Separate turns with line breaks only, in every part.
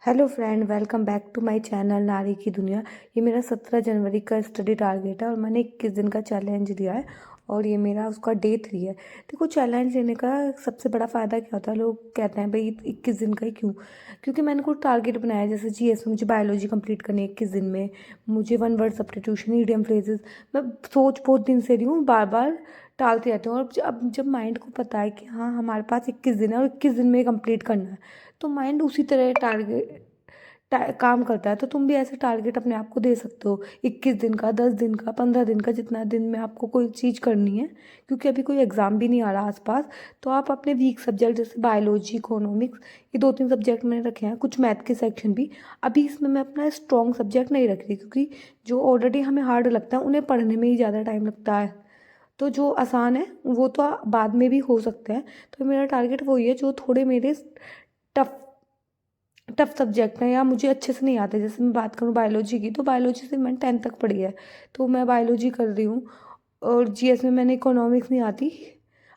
Hello friend, welcome back to my channel नारी की दुनिया। ये मेरा 17 जनवरी का स्टडी टारगेट है और मैंने 21 दिन का चैलेंज लिया है और ये मेरा उसका डे 3 है। देखो, चैलेंज लेने का सबसे बड़ा फ़ायदा क्या होता है, लोग कहते हैं भाई 21 दिन का ही क्यों? क्योंकि मैंने कोई टारगेट बनाया, जैसे जीएस में मुझे बायोलॉजी कंप्लीट करनी है 21 दिन में, मुझे one word substitution, idiom phrases, मैं सोच बहुत दिन से रही हूँ, बार बार टालते रहते हूँ। और अब जब माइंड को पता है कि हाँ, हमारे पास 21 दिन है और 21 दिन में कंप्लीट करना है, तो माइंड उसी तरह काम करता है। तो तुम भी ऐसे टारगेट अपने आप को दे सकते हो, 21 दिन का, 10 दिन का, 15 दिन का, जितना दिन में आपको कोई चीज़ करनी है। क्योंकि अभी कोई एग्ज़ाम भी नहीं आ रहा आसपास, तो आप अपने वीक सब्जेक्ट जैसे बायोलॉजी, इकोनॉमिक्स, ये 2-3 सब्जेक्ट मैंने रखे हैं, कुछ मैथ के सेक्शन भी। अभी इसमें मैं अपना स्ट्रॉन्ग सब्जेक्ट नहीं रख रही, क्योंकि जो ऑलरेडी हमें हार्ड लगता है उन्हें पढ़ने में ही ज़्यादा टाइम लगता है। तो जो आसान है वो तो बाद में भी हो सकते हैं। तो मेरा टारगेट वही है जो थोड़े मेरे टफ टफ सब्जेक्ट हैं या मुझे अच्छे से नहीं आते। जैसे मैं बात करूँ बायोलॉजी की, तो बायोलॉजी से मैंने 10th तक पढ़ी है, तो मैं बायोलॉजी कर रही हूँ। और जीएस में मैंने इकोनॉमिक्स नहीं आती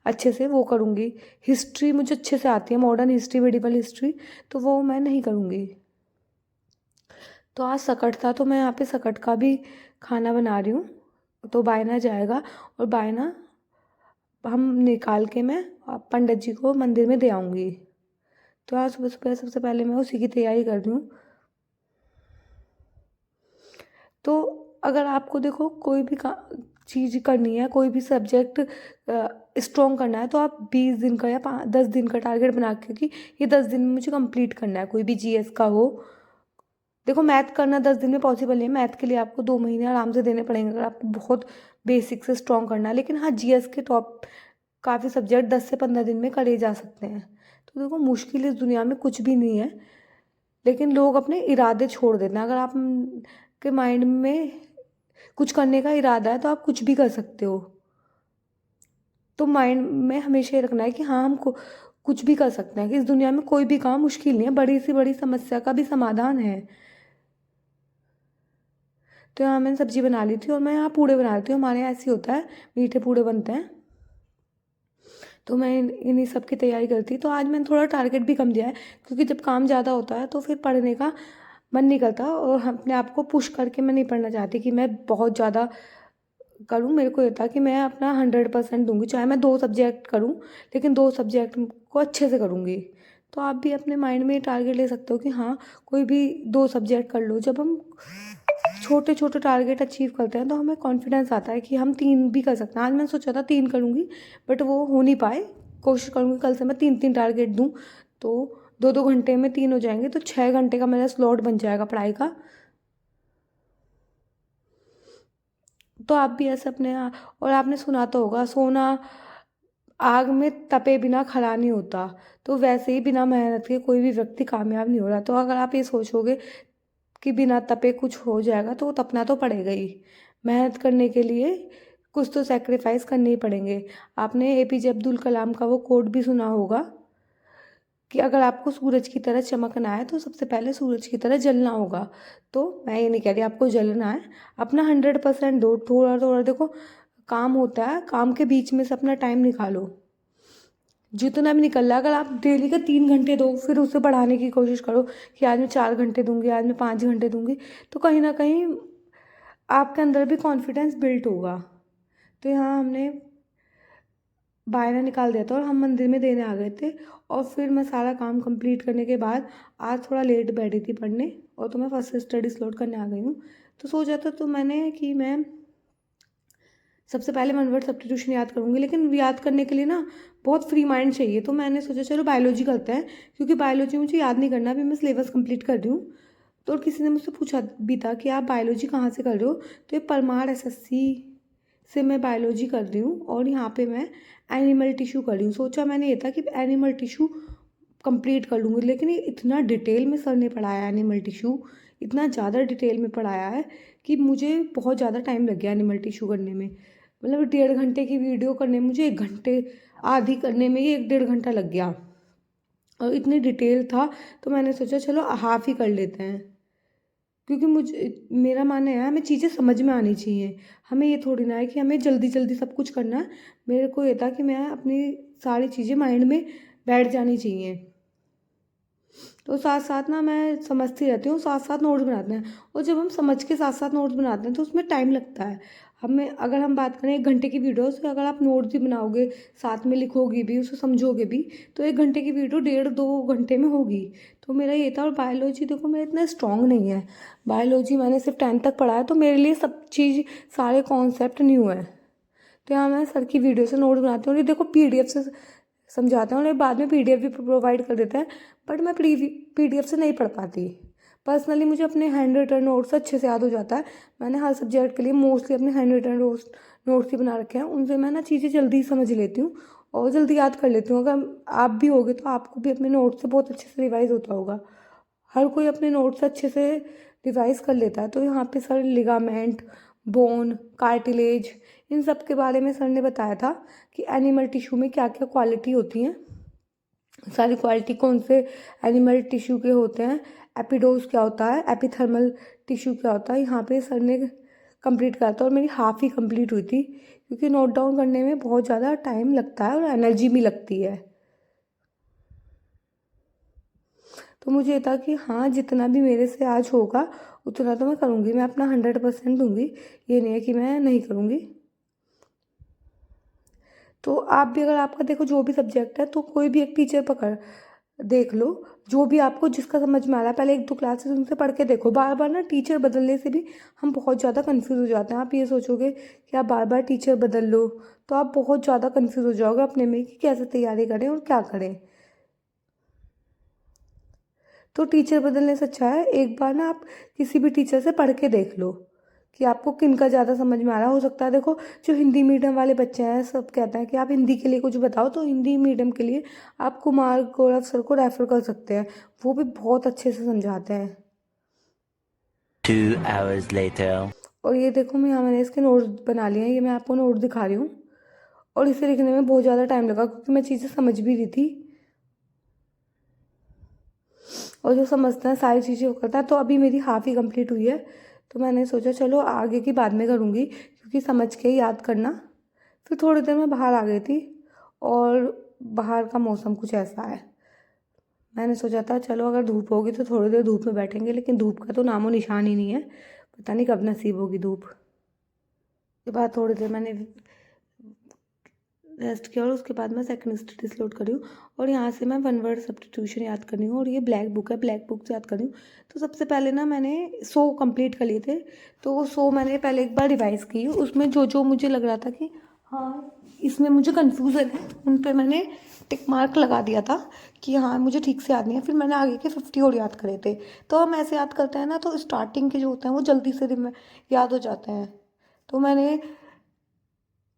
अच्छे से, वो करूँगी। हिस्ट्री मुझे अच्छे से आती है, मॉडर्न हिस्ट्री, मेडिवल हिस्ट्री, तो वो मैं नहीं करूँगी। तो आज सकट था, तो मैं यहाँ पे सकट का भी खाना बना रही हूँ। तो बायना जाएगा और बायना हम निकाल के मैं पंडित जी को मंदिर में दे आऊँगी। तो आज सुबह सुबह सबसे पहले मैं उसी की तैयारी कर रही हूँ। तो अगर आपको देखो कोई भी चीज़ करनी है, कोई भी सब्जेक्ट स्ट्रॉन्ग करना है, तो आप 20 दिन का या 10 दिन का टारगेट बना के कि ये 10 दिन में मुझे कंप्लीट करना है, कोई भी जीएस का हो। देखो, मैथ करना 10 दिन में पॉसिबल नहीं है, मैथ के लिए आपको 2 महीने आराम से देने पड़ेंगे अगर आपको बहुत बेसिक से स्ट्रॉन्ग करना है। लेकिन हाँ, जीएस के टॉप काफ़ी सब्जेक्ट 10 से 15 दिन में करे जा सकते हैं। तो देखो, मुश्किल इस दुनिया में कुछ भी नहीं है, लेकिन लोग अपने इरादे छोड़ देते हैं। अगर आप के माइंड में कुछ करने का इरादा है तो आप कुछ भी कर सकते हो। तो माइंड में हमेशा ये रखना है कि हाँ, हम कुछ भी कर सकते हैं, कि इस दुनिया में कोई भी काम मुश्किल नहीं है, बड़ी से बड़ी समस्या का भी समाधान है। तो यहाँ मैंने सब्जी बना ली थी और मैं यहाँ पूड़े बना लेती हूँ, हमारे यहाँ ऐसे ही होता है, मीठे पूड़े बनते हैं। तो मैं इन्हीं सब की तैयारी करती। तो आज मैंने थोड़ा टारगेट भी कम दिया है, क्योंकि जब काम ज़्यादा होता है तो फिर पढ़ने का मन नहीं करता, और हम अपने आप को पुश करके मैं नहीं पढ़ना चाहती कि मैं बहुत ज़्यादा करूँ। मेरे को ये था कि मैं अपना 100% दूंगी, चाहे मैं 2 सब्जेक्ट करूँ, लेकिन 2 सब्जेक्ट को अच्छे से करूँगी। तो आप भी अपने माइंड में टारगेट ले सकते हो कि हाँ, कोई भी 2 सब्जेक्ट कर लो। जब हम छोटे छोटे टारगेट अचीव करते हैं तो हमें कॉन्फिडेंस आता है कि हम 3 भी कर सकते हैं। आज मैंने सोचा था 3 करूँगी, बट वो हो नहीं पाए। कोशिश करूँगी कल से मैं 3-3 टारगेट दूँ, तो 2-2 घंटे में 3 हो जाएंगे, तो 6 घंटे का मेरा स्लॉट बन जाएगा पढ़ाई का। तो आप भी ऐसे अपने और आपने सुना तो होगा, सोना आग में तपे बिना खड़ा नहीं होता। तो वैसे ही बिना मेहनत के कोई भी व्यक्ति कामयाब नहीं हो रहा। तो अगर आप ये सोचोगे कि बिना तपे कुछ हो जाएगा, तो वो तपना तो पड़ेगा ही। मेहनत करने के लिए कुछ तो सेक्रीफाइस करने ही पड़ेंगे। आपने एपीजे अब्दुल कलाम का वो कोट भी सुना होगा कि अगर आपको सूरज की तरह चमकना है तो सबसे पहले सूरज की तरह जलना होगा। तो मैं ये नहीं कह रही आपको जलना है, अपना 100% दो। थोड़ा थोड़ा देखो, काम होता है, काम के बीच में से अपना टाइम निकालो, जितना भी निकल रहा है। अगर आप डेली का 3 घंटे दो, फिर उसे बढ़ाने की कोशिश करो कि आज मैं 4 घंटे दूंगी, आज मैं 5 घंटे दूंगी, तो कहीं ना कहीं आपके अंदर भी कॉन्फिडेंस बिल्ट होगा। तो यहाँ हमने बायना निकाल दिया था और हम मंदिर में देने आ गए थे। और फिर मैं सारा काम कंप्लीट करने के बाद आज थोड़ा लेट बैठी थी पढ़ने, और तो मैं फर्स्ट से स्टडी स्लॉट करने आ गई हूँ। तो सोचा था तो मैंने कि मैं सबसे पहले वन वर्ड सब्स्टिट्यूशन याद करूँगी, लेकिन याद करने के लिए ना बहुत फ्री माइंड चाहिए। तो मैंने सोचा चलो बायोलॉजी करते हैं, क्योंकि बायोलॉजी मुझे याद नहीं करना, अभी मैं सिलेबस कंप्लीट कर रही हूँ। तो किसी ने मुझसे पूछा भी था कि आप बायोलॉजी कहाँ से कर रहे हो, तो ये परमार एसएससी से मैं बायोलॉजी कर रही हूँ, और यहाँ पे मैं एनिमल टिश्यू कर रही हूँ। सोचा मैंने ये था कि एनिमल टिश्यू कंप्लीट कर लूँगी, लेकिन ये इतना डिटेल में सर ने पढ़ाया एनिमल टिश्यू, इतना ज़्यादा डिटेल में पढ़ाया है कि मुझे बहुत ज़्यादा टाइम लग गया एनिमल टिश्यू करने में। मतलब 1.5 घंटे की वीडियो करने में मुझे 1 घंटे, आधी करने में ही 1-1.5 घंटा लग गया, और इतनी डिटेल था। तो मैंने सोचा चलो हाफ ही कर लेते हैं, क्योंकि मुझे, मेरा मानना है हमें चीज़ें समझ में आनी चाहिए। हमें ये थोड़ी ना है कि हमें जल्दी जल्दी सब कुछ करना है। मेरे को ये था कि मैं अपनी सारी चीज़ें माइंड में बैठ जानी चाहिए। तो साथ साथ ना मैं समझती रहती हूँ, साथ साथ नोट्स बनाते हैं। और जब हम समझ के साथ साथ नोट्स बनाते हैं तो उसमें टाइम लगता है। हमें अगर हम बात करें 1 घंटे की वीडियो से, अगर आप नोट्स भी बनाओगे, साथ में लिखोगे भी, उसे समझोगे भी, तो 1 घंटे की वीडियो 1.5-2 घंटे में होगी। तो मेरा ये था। और बायोलॉजी देखो मेरा इतना स्ट्रॉन्ग नहीं है। बायोलॉजी मैंने सिर्फ 10th तक पढ़ा है, तो मेरे लिए सब चीज़, सारे कॉन्सेप्ट न्यू है। तो यहाँ मैं सर की वीडियो से नोट्स बनाती हूँ। और ये देखो पीडीएफ से समझाते हैं, और ये बाद में पीडीएफ भी प्रोवाइड कर देते हैं। बट मैं पीडीएफ से नहीं पढ़ पाती। पर्सनली मुझे अपने हैंड रिटन नोट्स अच्छे से याद हो जाता है। मैंने हर सब्जेक्ट के लिए मोस्टली अपने हैंड रिटन नोट्स ही बना रखे हैं। उनसे मैं ना चीज़ें जल्दी समझ लेती हूँ और जल्दी याद कर लेती हूँ। अगर आप भी होगे तो आपको भी अपने नोट्स से बहुत अच्छे से रिवाइज होता होगा। हर कोई अपने नोट्स अच्छे से रिवाइज कर लेता है। तो यहाँ पे सर लिगामेंट, बोन, कार्टिलेज, इन सब के बारे में सर ने बताया था कि एनिमल टिश्यू में क्या क्या क्वालिटी होती हैं। सारी क्वालिटी कौन से एनिमल टिश्यू के होते हैं, एपिडोज क्या होता है, एपिथर्मल टिश्यू क्या होता है, यहाँ पे सर ने कंप्लीट करा था। और मेरी हाफ ही कंप्लीट हुई थी, क्योंकि नोट डाउन करने में बहुत ज़्यादा टाइम लगता है और एनर्जी भी लगती है। तो मुझे ये था कि हाँ, जितना भी मेरे से आज होगा उतना तो मैं करूँगी, मैं अपना 100% दूँगी। ये नहीं है कि मैं नहीं करूँगी। तो आप भी, अगर आपका देखो जो भी सब्जेक्ट है, तो कोई भी एक टीचर पकड़ देख लो, जो भी आपको जिसका समझ में आ रहा है। पहले 1-2 क्लासेस उनसे पढ़ के देखो। बार बार ना टीचर बदलने से भी हम बहुत ज़्यादा कन्फ्यूज़ हो जाते हैं। आप ये सोचोगे कि आप बार बार टीचर बदल लो, तो आप बहुत ज़्यादा कन्फ्यूज़ हो जाओगे अपने में कि कैसे तैयारी करें और क्या करें। तो टीचर बदलने से अच्छा है एक बार ना आप किसी भी टीचर से पढ़ के देख लो कि आपको किन का ज़्यादा समझ में आ रहा है। हो सकता है देखो, जो हिंदी मीडियम वाले बच्चे हैं, सब कहते हैं कि आप हिंदी के लिए कुछ बताओ, तो हिंदी मीडियम के लिए आप कुमार गौरव सर को रेफ़र कर सकते हैं। वो भी बहुत अच्छे से समझाते हैं।
2 hours later.
और ये देखो, मैं यहाँ मैंने इसके नोट्स बना लिए हैं, ये मैं आपको नोट दिखा रही हूँ। और इसे लिखने में बहुत ज़्यादा टाइम लगा, क्योंकि मैं चीज़ें समझ भी रही थी। और जो समझता है सारी चीज़ें वो करता है। तो अभी मेरी हाफ़ ही कंप्लीट हुई है। तो मैंने सोचा चलो आगे की बाद में करूँगी, क्योंकि समझ के ही याद करना। फिर थोड़ी देर में बाहर आ गई थी, और बाहर का मौसम कुछ ऐसा है। मैंने सोचा था चलो अगर धूप होगी तो थोड़ी देर धूप में बैठेंगे, लेकिन धूप का तो नामो निशान ही नहीं है। पता नहीं कब नसीब होगी धूप। उसके बाद थोड़ी देर मैंने रेस्ट किया, और उसके बाद मैं सेकंड स्टडीज लोड करी हूँ। और यहाँ से मैं 1 वर्ड सब्स्टिट्यूशन याद कर रही हूँ। और ये ब्लैक बुक है, ब्लैक बुक से याद कर रही हूँ। तो सबसे पहले ना मैंने 100 कंप्लीट कर लिए थे। तो वो 100 मैंने पहले एक बार रिवाइज़ की। उसमें जो जो मुझे लग रहा था कि हाँ इसमें मुझे कन्फ्यूज़न है, उन पर मैंने टिक मार्क लगा दिया था कि हाँ मुझे ठीक से याद नहीं है। फिर मैंने आगे के 50 और याद करे थे। तो हम ऐसे याद करते हैं ना, तो स्टार्टिंग के जो होते हैं वो जल्दी से याद हो जाते हैं। तो मैंने,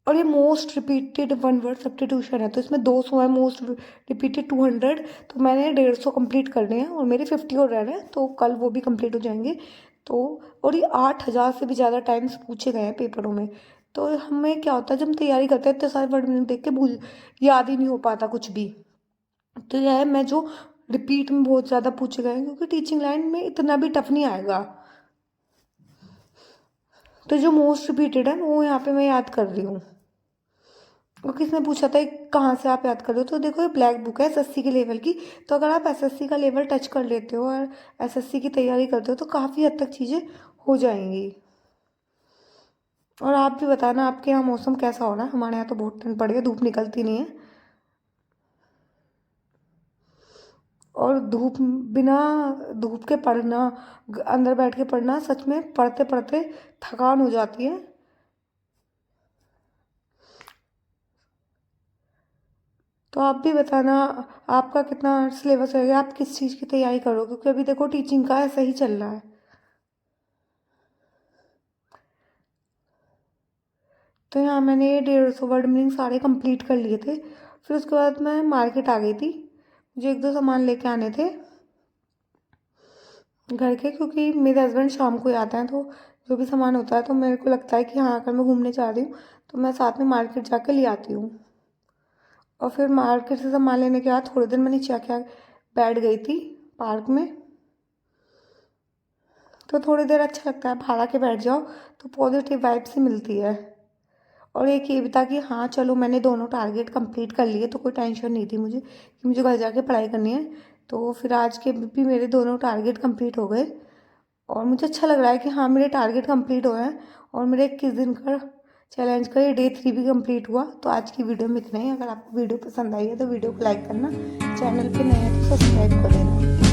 और ये मोस्ट रिपीटेड 1 वर्ड सब्स्टिट्यूशन है, तो इसमें 200 है, मोस्ट रिपीटेड 200। तो मैंने 150 कंप्लीट करने हैं, और मेरे 50 और रह रहे हैं, तो कल वो भी कंप्लीट हो जाएंगे। तो और ये 8000 से भी ज़्यादा टाइम्स पूछे गए हैं पेपरों में। तो हमें क्या होता है, जब हम तैयारी करते हैं इतने सारे वर्ड में देख के भूल, याद ही नहीं हो पाता कुछ भी। तो यह है, मैं जो रिपीट में बहुत ज़्यादा पूछे गए हैं, क्योंकि टीचिंग लाइन में इतना भी टफ नहीं आएगा। तो जो मोस्ट रिपीटेड है वो यहाँ पे मैं याद कर रही हूँ। और किसने पूछा था कहाँ से आप याद कर रहे हो, तो देखो ये ब्लैक बुक है एसएससी के लेवल की। तो अगर आप एसएससी का लेवल टच कर लेते हो और एसएससी की तैयारी करते हो, तो काफ़ी हद तक चीज़ें हो जाएंगी। और आप भी बताना आपके यहाँ मौसम कैसा हो रहा है। हमारे यहाँ तो बहुत ठंड पड़ी है, धूप निकलती नहीं है। और धूप, बिना धूप के पढ़ना, अंदर बैठ के पढ़ना, सच में पढ़ते पढ़ते थकान हो जाती है। तो आप भी बताना आपका कितना सिलेबस रहेगा, आप किस चीज़ की तैयारी करोगे, क्योंकि अभी देखो टीचिंग का ऐसा ही चल रहा है। तो यहाँ मैंने 150 वर्ड मीनिंग सारे कंप्लीट कर लिए थे। फिर उसके बाद मैं मार्केट आ गई थी, मुझे 1-2 सामान लेके आने थे घर के, क्योंकि मेरे हस्बैंड शाम को ही आते हैं। तो जो भी सामान होता है, तो मेरे को लगता है कि हाँ अगर मैं घूमने जा रही हूँ तो मैं साथ में मार्केट जाके ले आती हूँ। और फिर मार्केट से सामान लेने के बाद थोड़ी देर मैं नीचे आके बैठ गई थी पार्क में। तो थोड़ी देर अच्छा लगता है, बाहर आके बैठ जाओ तो पॉजिटिव वाइब से मिलती है। और एक ये भी था कि हाँ चलो मैंने दोनों टारगेट कंप्लीट कर लिए, तो कोई टेंशन नहीं थी मुझे कि मुझे घर जाके पढ़ाई करनी है। तो फिर आज के भी मेरे दोनों टारगेट कंप्लीट हो गए और मुझे अच्छा लग रहा है कि हाँ मेरे टारगेट कंप्लीट हुए हैं और मेरे 21 दिन का चैलेंज का ये डे 3 भी कंप्लीट हुआ। तो आज की वीडियो में इतना ही। अगर आपको वीडियो पसंद आई है तो वीडियो को लाइक करना, चैनल पे नए हैं तो सब्सक्राइब कर देना।